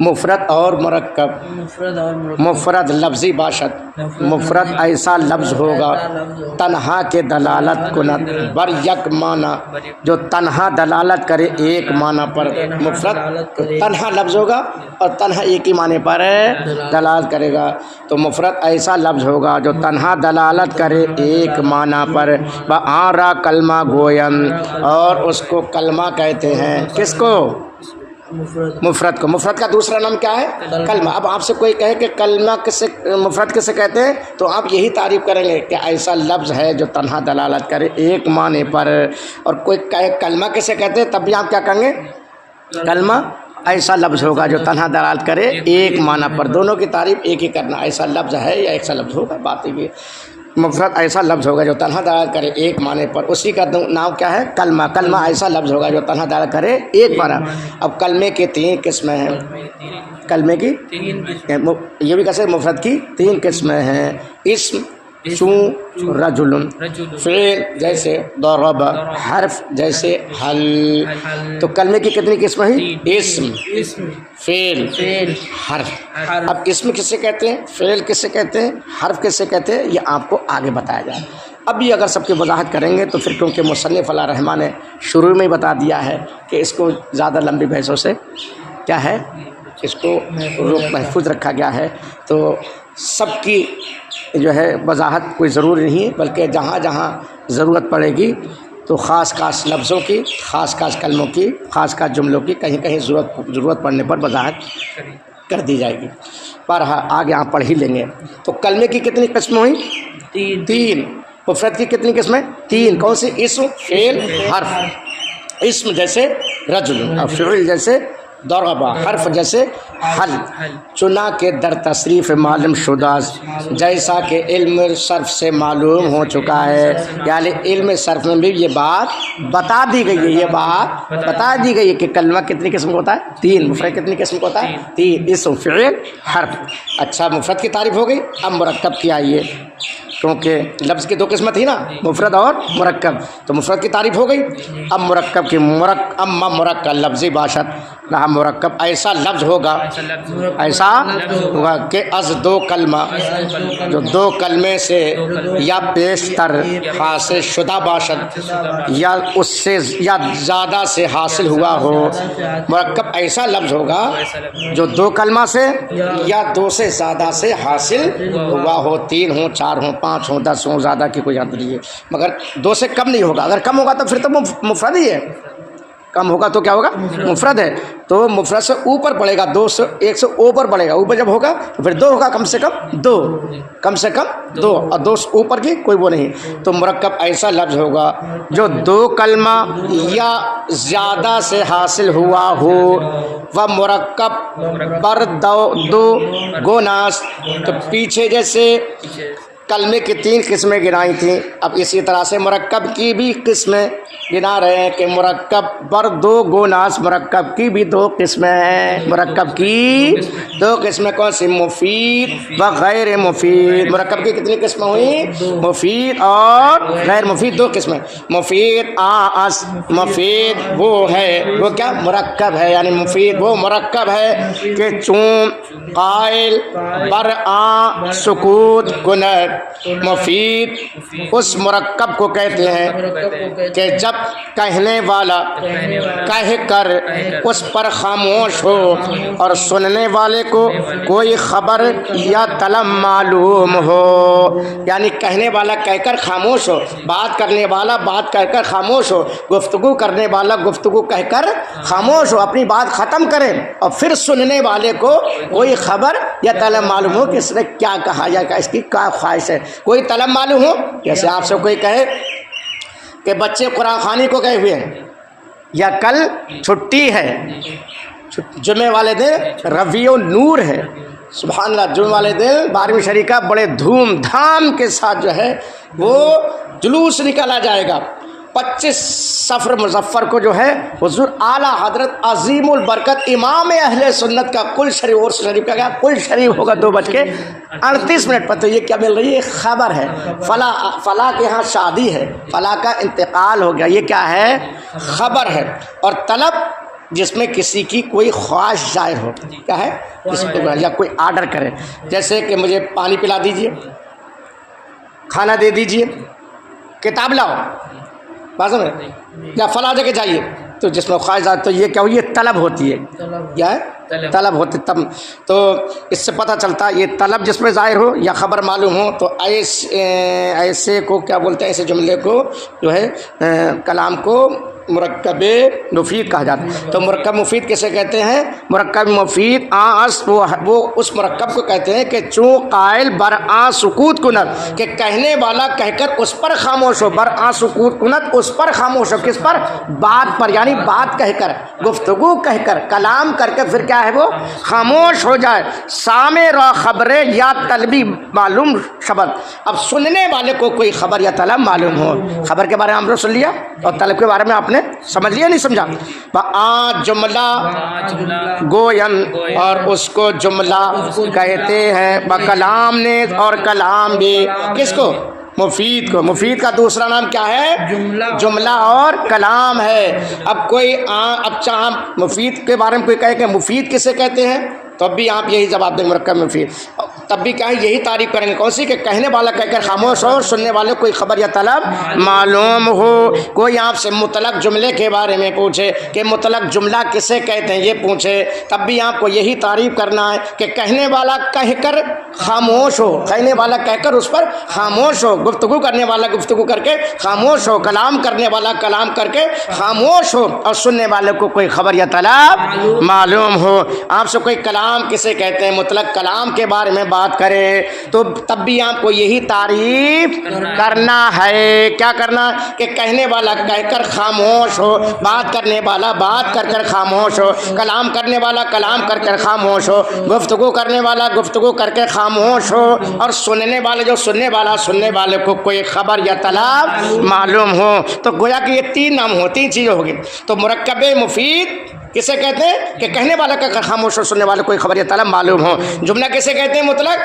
مفرد اور مرکب، مفرد لفظی باشد، مفرد ایسا لفظ ہوگا تنہا کے دلالت کند بر یک معنی، جو تنہا دلالت کرے ایک معنی پر۔ مفرد تنہا لفظ ہوگا اور تنہا ایک ہی معنی پر دلالت کرے گا، تو مفرد ایسا لفظ ہوگا جو تنہا دلالت کرے ایک معنی پر۔ بآرا کلمہ گویم، اور اس کو کلمہ کہتے ہیں۔ کس کو؟ مفرد کو۔ مفرد کا دوسرا نام کیا ہے؟ کلمہ۔ اب آپ سے کوئی کہے کہ کلمہ کسے، مفرد کسے کہتے ہیں، تو آپ یہی تعریف کریں گے کہ ایسا لفظ ہے جو تنہا دلالت کرے ایک معنی پر۔ اور کوئی کہے کلمہ کسے کہتے ہیں، تب بھی آپ کیا کہیں گے؟ کلمہ ایسا لفظ ہوگا جو تنہا دلالت کرے ایک معنی پر۔ دونوں کی تعریف ایک ہی کرنا، ایسا لفظ ہے یا ایسا لفظ ہوگا، بات ہے کہ مفرد ایسا لفظ ہوگا جو تنہا دلالت کرے ایک معنی پر، اسی کا نام کیا ہے؟ کلمہ۔ کلمہ ایسا لفظ ہوگا جو تنہا دلالت کرے ایک معنی۔ اب کلمے کی 3 قسمیں ہیں، کلمے کی یہ بھی کیسے؟ مفرد کی 3 قسمیں ہیں، اسم، چون، رجل، فعل جیسے ضرب، حرف جیسے حل۔ تو کلمے کی کتنی قسمیں ہیں؟ اسم، فعل، حرف۔ اب اسم کسے کہتے ہیں، فعل کسے کہتے ہیں، حرف کسے کہتے ہیں، یہ آپ کو آگے بتایا جائے۔ ابھی اگر سب کی وضاحت کریں گے تو پھر کیونکہ مصنف علیہ رحمہ نے شروع میں ہی بتا دیا ہے کہ اس کو زیادہ لمبی بحثوں سے کیا ہے، اس کو محفوظ رکھا گیا ہے، تو سب کی جو ہے وضاحت کوئی ضروری نہیں ہے، بلکہ جہاں جہاں ضرورت پڑے گی تو خاص خاص لفظوں کی، خاص خاص کلموں کی، خاص خاص جملوں کی کہیں کہیں ضرورت پڑنے پر وضاحت کر دی جائے گی۔ پر آگے آپ پڑھ ہی لیں گے۔ تو کلمے کی کتنی قسمیں ہوئیں؟ 3۔ مفرد کی کتنی قسمیں؟ 3۔ کون سی؟ اسم، فعل، حرف۔ اسم جیسے رجل، اور فعل جیسے ضرب، حرف جیسے حل۔ چنا کے در تصریف معلوم شدہ، جیسا کہ علم صرف سے معلوم ہو چکا ہے، یعنی علم صرف میں بھی یہ بات بتا دی گئی ہے، یہ بات بتا دی گئی ہے کہ کلمہ کتنی قسم کا ہوتا ہے؟ 3۔ مفرد کتنی قسم کا ہوتا ہے؟ 3۔ اسم، فعل، حرف۔ اچھا، مفرد کی تعریف ہو گئی، اب مرکب کی آئیے، کیونکہ لفظ کی 2 قسمت تھی نا، مفرد اور مرکب، تو مفرد کی تعریف ہو گئی۔ اب مرکب کی، اما مرکب لفظی باشد، نہ مرکب ایسا لفظ ہوگا، ایسا ہوگا کہ از 2 کلمہ، جو 2 کلمے سے یا بیشتر حاصل شدہ باشد، یا اس سے یا زیادہ سے حاصل ہوا ہو۔ مرکب ایسا لفظ ہوگا جو 2 کلمہ سے یا 2 سے زیادہ سے حاصل ہوا ہو، 3 ہوں، 4 ہوں، 5 ہوں، 10 ہوں، زیادہ کی کوئی حد نہیں ہے، مگر 2 سے کم نہیں ہوگا۔ اگر کم ہوگا تو پھر تو مفرد ہی ہے، کم ہوگا تو کیا ہوگا؟ مفرد ہے۔ تو مفرد سے اوپر پڑے گا، 2 سے 1 سے اوپر پڑے گا، اوپر جب ہوگا تو پھر 2 ہوگا، کم سے کم 2، کم سے کم 2، اور 2 سے اوپر کی کوئی وہ نہیں۔ تو مرکب ایسا لفظ ہوگا جو 2 کلمہ یا زیادہ سے حاصل ہوا ہو، وہ مرکب پر 2 گوناس۔ تو پیچھے جیسے کلمے کی 3 قسمیں گنائی تھیں، اب اسی طرح سے مرکب کی بھی قسمیں گنا رہے ہیں کہ مرکب پر 2 گوناس، مرکب کی بھی 2 قسمیں ہیں۔ مرکب کی 2 قسمیں کون سی؟ مفید و غیر مفید۔ مرکب کی کتنی قسمیں ہوئیں؟ مفید اور غیر مفید، 2 قسمیں۔ مفید مفید وہ ہے، وہ کیا؟ مرکب ہے، یعنی مفید وہ مرکب ہے کہ چون قائل بر سکوت کند۔ مفید اس مرکب کو کہتے ہیں کہ جب کہنے والا کہہ کر اس پر خاموش ہو اور سننے والے کو کوئی خبر یا طلب معلوم ہو، یعنی کہنے والا کہہ کر خاموش ہو، بات کرنے والا بات کہہ کر خاموش ہو، گفتگو کرنے والا گفتگو کہہ کر خاموش ہو، اپنی بات ختم کرے، اور پھر سننے والے کو کوئی خبر یا طلب معلوم ہو کہ اس نے کیا کہا یا اس کی کیا خواہش ہے، کوئی طلب معلوم ہو۔ جیسے آپ سے کوئی کہے کہ بچے قرآن خوانی کو گئے ہوئے ہیں، یا کل چھٹی ہے، جمعے والے دن ربیع النور ہے، سبحان اللہ، جمعے والے دن 12ویں شریف کا بڑے دھوم دھام کے ساتھ جو ہے وہ جلوس نکالا جائے گا۔ 25 صفر مظفر کو جو ہے حضور اعلیٰ حضرت عظیم البرکت امام اہل سنت کا کل شریف، اور شریف کا کیا کل شریف ہوگا 2:38 پر۔ تو یہ کیا مل رہی ہے؟ خبر ہے، فلاں کے یہاں شادی ہے، فلاں کا انتقال ہو گیا، یہ کیا ہے؟ خبر ہے۔ اور طلب جس میں کسی کی کوئی خواہش ظاہر ہو. کیا ہے؟ یا کوئی آرڈر کرے، جیسے کہ مجھے پانی پلا دیجئے، کھانا دے دیجئے، کتاب لاؤ، بات سمجھ، یا فلاں جگہ جائیے، تو جس میں خواہش ظاہر، تو یہ کیا ہوئی؟ یہ طلب ہوتی ہے. کیا ہے؟ طلب ہوتی. تب تو اس سے پتہ چلتا ہے یہ طلب جس میں ظاہر ہو یا خبر معلوم ہو، تو ایسے کو کیا بولتے ہیں؟ ایسے جملے کو جو ہے کلام کو مرکب مفید کہا جاتا ہے. تو مرکب مفید کیسے کہتے ہیں؟ مرکب مفید وہ اس مرکب کو کہتے ہیں کہ چوں قائل برآں سکوت کنت، کہ کہنے والا کہہ کر اس پر خاموش ہو. برآں سکوت کنت، اس پر خاموش ہو. کس پر؟ بات پر، یعنی بات کہہ کر، گفتگو کہہ کر، کلام کر کے پھر کیا ہے وہ خاموش ہو جائے. سامع را خبر یا طلبی معلوم شبد. اب سننے والے کو کوئی خبر یا طلب معلوم ہو. خبر کے بارے میں ہم نے سن لیا اور طلب کے بارے میں آپ نے سمجھ لیا نہیں سمجھا؟ جملہ گوین، اور اس کو جملہ کہتے ہیں. کلام نے، اور کلام بھی کس کو؟ مفید کو. مفید کا دوسرا نام کیا ہے؟ جملہ اور کلام ہے. اب کوئی اب چاہے مفید کے بارے میں کوئی کہے کہ مفید کسے کہتے ہیں، تو اب بھی آپ یہی جواب دیں مرکب مفید. تب بھی کیا ہے؟ یہی تعریف کریں گے. کون سی؟ کہ کہنے والا کہہ کر خاموش ہو اور سننے والے کوئی خبر یا طلب معلوم ہو. کوئی آپ سے مطلق جملے کے بارے میں پوچھے کہ مطلق جملہ کسے کہتے ہیں، یہ پوچھے، تب بھی آپ کو یہی تعریف کرنا ہے کہ کہنے والا کہہ کر خاموش ہو. کہنے والا کہہ کر اس پر خاموش ہو. گفتگو کرنے والا گفتگو کر کے خاموش ہو. کلام کرنے والا کلام کر کے خاموش ہو. اور سننے والے کو کوئی خبر یا طلب معلوم ہو. آپ سے کوئی کلام کسے کہتے ہیں، مطلق کلام کے بارے میں بات کرے، تو تب بھی آپ کو یہی تعریف کرنا ہے. کیا کرنا؟ کہ کہنے والا کہہ کر خاموش ہو، بات کرنے والا بات کر کر خاموش ہو، کلام کرنے والا کلام کر کر خاموش ہو، گفتگو کرنے والا گفتگو کر کے خاموش ہو، اور سننے والے جو سننے والے کو کوئی خبر یا طلب معلوم ہو. تو گویا کہ یہ تین نام ہو، تین چیزیں ہوگی. تو مرکب مفید کسے کہتے ہیں؟ کہ کہنے والا کا خاموش ہو، سننے والے کوئی خبر یا طلب معلوم ہو. جملہ کسے کہتے ہیں؟ مطلق،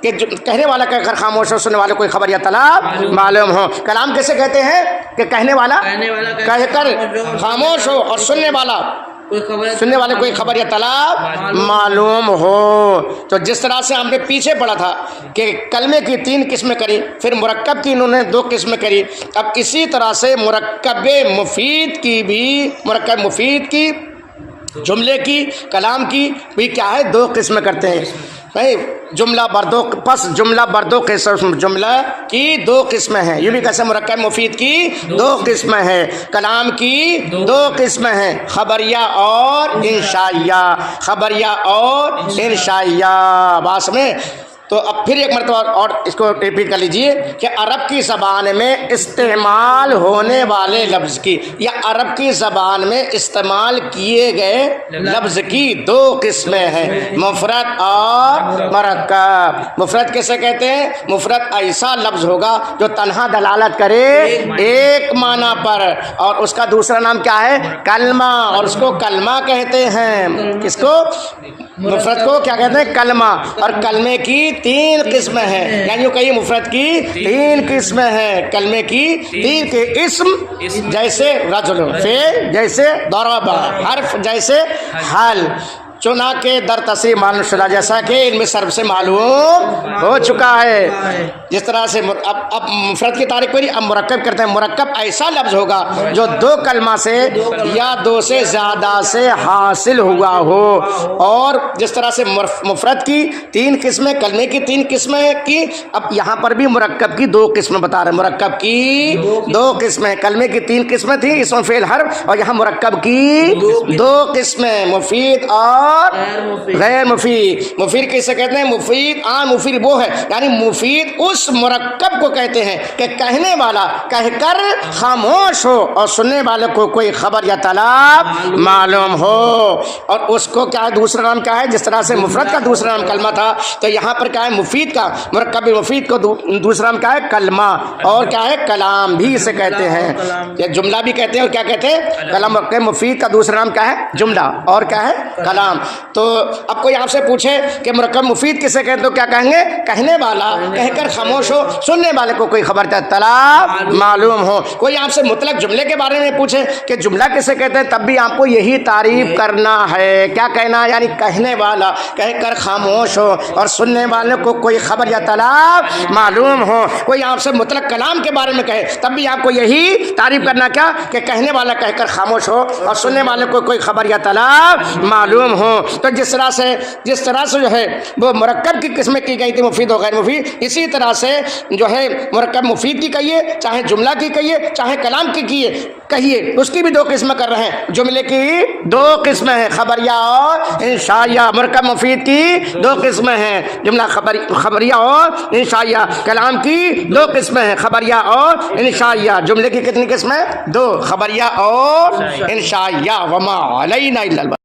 کہ کہنے والا کہہ کر خاموش ہو، سننے والے کوئی خبر یا طلب معلوم ہو. کلام کسے کہتے ہیں؟ کہ کہنے والا کہہ کر خاموش ہو اور سننے والے کوئی خبر یا طلب معلوم ہو. تو جس طرح سے ہم نے پیچھے پڑھا تھا کہ کلمے کی تین قسمیں کری، پھر مرکب کی انہوں نے دو قسمیں کری. اب اسی طرح سے مرکب مفید کی جملے کی کلام کی بھی کیا ہے؟ دو قسمیں کرتے ہیں. جملہ بردو قسم، جملہ کی دو قسمیں ہیں. یہ بھی کیسے؟ مرکب مفید کی دو قسمیں ہیں، کلام کی دو قسمیں ہیں، خبریہ اور انشائیہ. بات میں تو اب پھر ایک مرتبہ اور اس کو ریپیٹ کر لیجئے کہ عرب کی زبان میں استعمال ہونے والے لفظ کی، یا عرب کی زبان میں استعمال کیے گئے لفظ کی دو قسمیں ہیں، مفرد اور مرکب. مفرد کیسے کہتے ہیں؟ مفرد ایسا لفظ ہوگا جو تنہا دلالت کرے ایک معنی پر، اور اس کا دوسرا نام کیا ہے؟ کلمہ، اور اس کو کلمہ کہتے ہیں. کس کو؟ مفرد کو کیا کہتے ہیں؟ کلمہ. اور کلمے کی تین قسمیں ہیں، یعنی کہیے مفرد کی تین قسمیں ہیں، کلمے کی تین کے اسم جیسے رجل، فعل جیسے ضرب، حرف جیسے حل، چنا کے در تصریح معلوم شدہ، جیسا کہ علم صرف سے معلوم ہو چکا ہے. جس طرح سے اب مفرد کی تعریف کری، اب مرکب کرتے ہیں. مرکب ایسا لفظ ہوگا جو دو کلمہ سے یا دو سے زیادہ سے حاصل ہوا ہو. اور جس طرح سے مفرد کی تین قسمیں، کلمے کی تین قسمیں کی، اب یہاں پر بھی مرکب کی دو قسمیں بتا رہے ہیں. مرکب کی دو قسمیں، کلمے کی تین قسمیں تھیں، اسم فعل حرف، اور یہاں مرکب کی دو قسمیں، مفید اور غیر مفید. مفید کیسے کہتے ہیں؟ مفید مفید وہ ہے، یعنی مفید اس مرکب کو کہتے ہیں کہ کہنے والا کہہ کر خاموش ہو اور سننے والے کو کوئی خبر یا طلب معلوم ہو. اور اس کو کیا ہے؟ دوسرا نام کیا ہے؟ جس طرح سے مفرد کا دوسرا نام کلمہ تھا، تو یہاں پر کیا ہے؟ مفید کا، مرکب مفید کو دوسرا نام کیا ہے؟ کلمہ. اور کیا ہے؟ کلام بھی اسے کہتے ہیں، یا جملہ بھی کہتے ہیں. اور کیا کہتے ہیں؟ کلام. مفید کا دوسرا نام کیا ہے؟ جملہ. اور کیا ہے؟ کلام. تو اب کوئی آپ سے پوچھے کہ مرکب مفید کسے کہتے ہیں، تو کیا کہیں گے؟ کہنے والا کہہ کر خاموش خاموش ہو، سننے والے کو کوئی خبر اطلاع معلوم ہو۔ کوئی آپ سے مطلق جملے کے بارے میں پوچھے کہ جملہ کسے کہتے ہیں، تب بھی آپ کو یہی تعریف کرنا ہے، کیا کہنا ہے؟ یعنی کہنے والا کہہ کر خاموش ہو اور سننے والے کو کوئی خبر یا اطلاع معلوم ہو۔ کوئی آپ سے مطلق کلام کے بارے میں کہے تب بھی آپ کو یہی تعریف کرنا کیا کہ کہنے والا کہہ کر خاموش ہو اور سننے والے کو کوئی خبر یا اطلاع معلوم ہو۔ تو جس طرح سے جو ہے وہ مرکب کی قسمیں کی گئی تھی، مفید و غیر مفید، اسی طرح سے جو ہے مرکب مفید کی کہیے، چاہے جملہ کی کہیے، چاہے کلام کی کہیے، اس کی بھی دو قسمیں کر رہے ہیں۔ جملے کی دو قسمیں ہیں، خبریہ اور انشائیہ۔ مرکب مفید کی دو قسمیں ہیں، جملہ خبریہ اور انشائیہ۔ کلام کی دو قسمیں ہیں، خبریہ اور انشائیہ۔ جملے کی کتنی قسمیں؟ دو، خبریہ اور انشائیہ۔ وما علینا الا البلاغ۔